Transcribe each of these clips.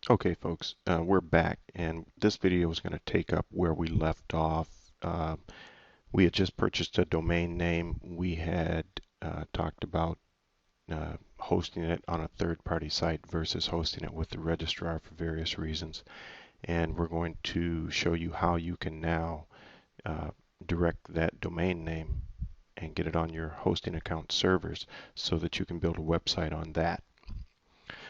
Okay, folks, we're back, and this video is going to take up where we left off. Uh, we had just purchased a domain name. We had talked about hosting it on a third-party site versus hosting it with the registrar for various reasons. And we're going to show you how you can now uh, direct that domain name and get it on your hosting account servers so that you can build a website on that.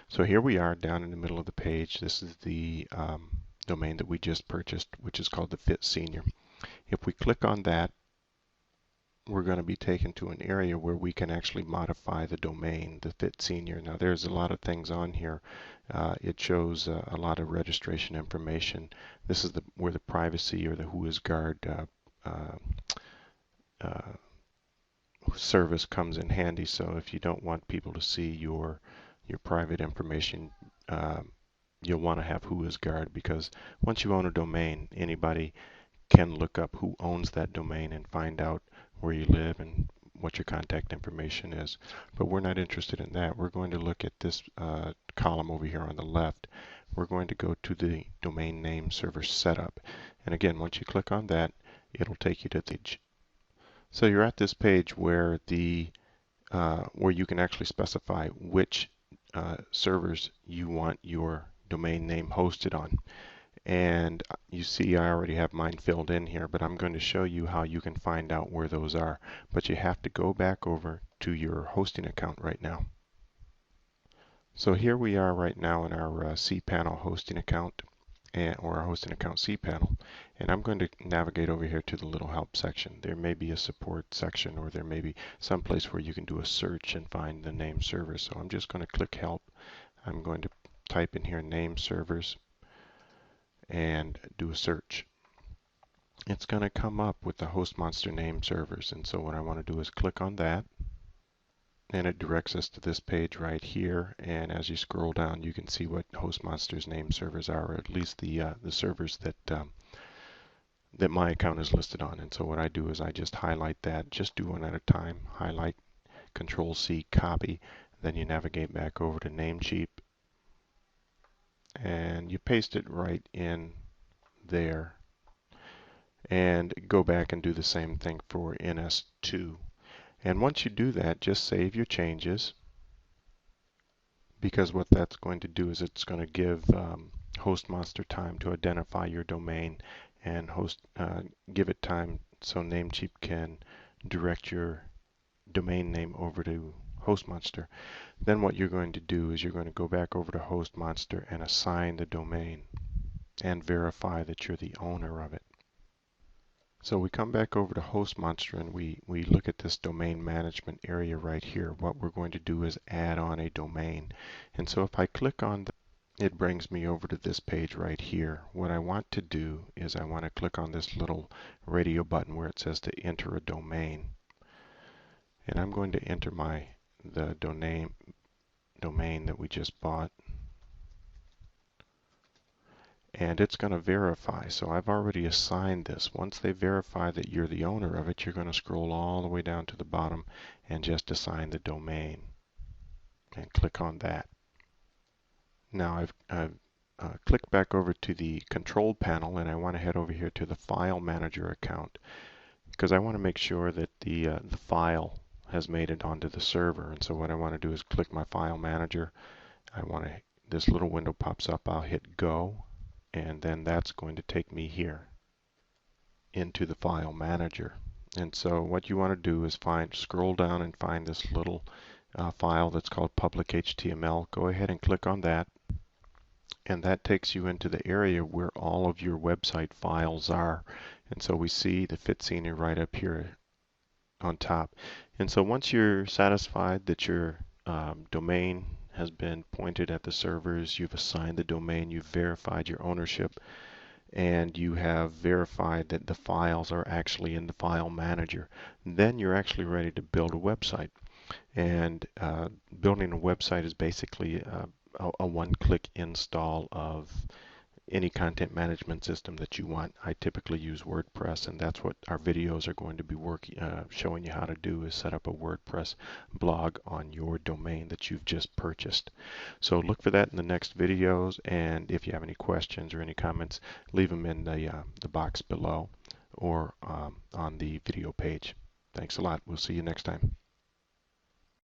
So here we are down in the middle of the page. This is the domain that we just purchased, which is called the Fit Senior. If we click on that, we're going to be taken to an area where we can actually modify the domain, the Fit Senior. Now there's a lot of things on here. It shows a lot of registration information. This is where the privacy or the WhoisGuard uh, service comes in handy. So if you don't want people to see your private information, you'll want to have WhoisGuard, because once you own a domain, anybody can look up who owns that domain and find out where you live and what your contact information is. But we're not interested in that. We're going to look at this column over here on the left. We're going to go to the domain name server setup. And again, once you click on that, it'll take you to the page. So you're at this page where where you can actually specify which servers you want your domain name hosted on. And you see I already have mine filled in here, but I'm going to show you how you can find out where those are. But you have to go back over to your hosting account right now. So here we are right now in our cPanel hosting account, or our hosting account cPanel, and I'm going to navigate over here to the little help section. There may be a support section, or there may be some place where you can do a search and find the name server. So I'm just going to click help. I'm going to type in here name servers and do a search. It's going to come up with the HostMonster name servers, and so what I want to do is click on that, and it directs us to this page right here. And as you scroll down, you can see what HostMonster's name servers are, or at least the servers that that my account is listed on. And so what I do is I just highlight that, just do one at a time. Highlight, Control C, copy, then you navigate back over to Namecheap, and you paste it right in there, and go back and do the same thing for NS2. And once you do that, just save your changes, because what that's going to do is it's going to give HostMonster time to identify your domain and give it time so Namecheap can direct your domain name over to HostMonster. Then what you're going to do is you're going to go back over to HostMonster and assign the domain and verify that you're the owner of it. So we come back over to HostMonster and we look at this domain management area right here. What we're going to do is add on a domain. And so if I click on it brings me over to this page right here. What I want to do is I want to click on this little radio button where it says to enter a domain. And I'm going to enter the domain that we just bought. And it's going to verify. So I've already assigned this. Once they verify that you're the owner of it, you're going to scroll all the way down to the bottom and just assign the domain and click on that. Now I've clicked back over to the control panel, and I want to head over here to the file manager account, because I want to make sure that the file has made it onto the server. And so what I want to do is click my file manager. This little window pops up. I'll hit go, and then that's going to take me here into the file manager. And so what you want to do is scroll down and find this little file that's called public HTML. Go ahead and click on that, and that takes you into the area where all of your website files are. And so we see the Fit Senior right up here on top. And so once you're satisfied that your domain has been pointed at the servers, you've assigned the domain, you've verified your ownership, and you have verified that the files are actually in the file manager, then you're actually ready to build a website. And building a website is basically a one-click install of any content management system that you want. I typically use WordPress, and that's what our videos are going to be showing you how to do, is set up a WordPress blog on your domain that you've just purchased. So look for that in the next videos, and if you have any questions or any comments, leave them in the box below or on the video page. Thanks a lot. We'll see you next time.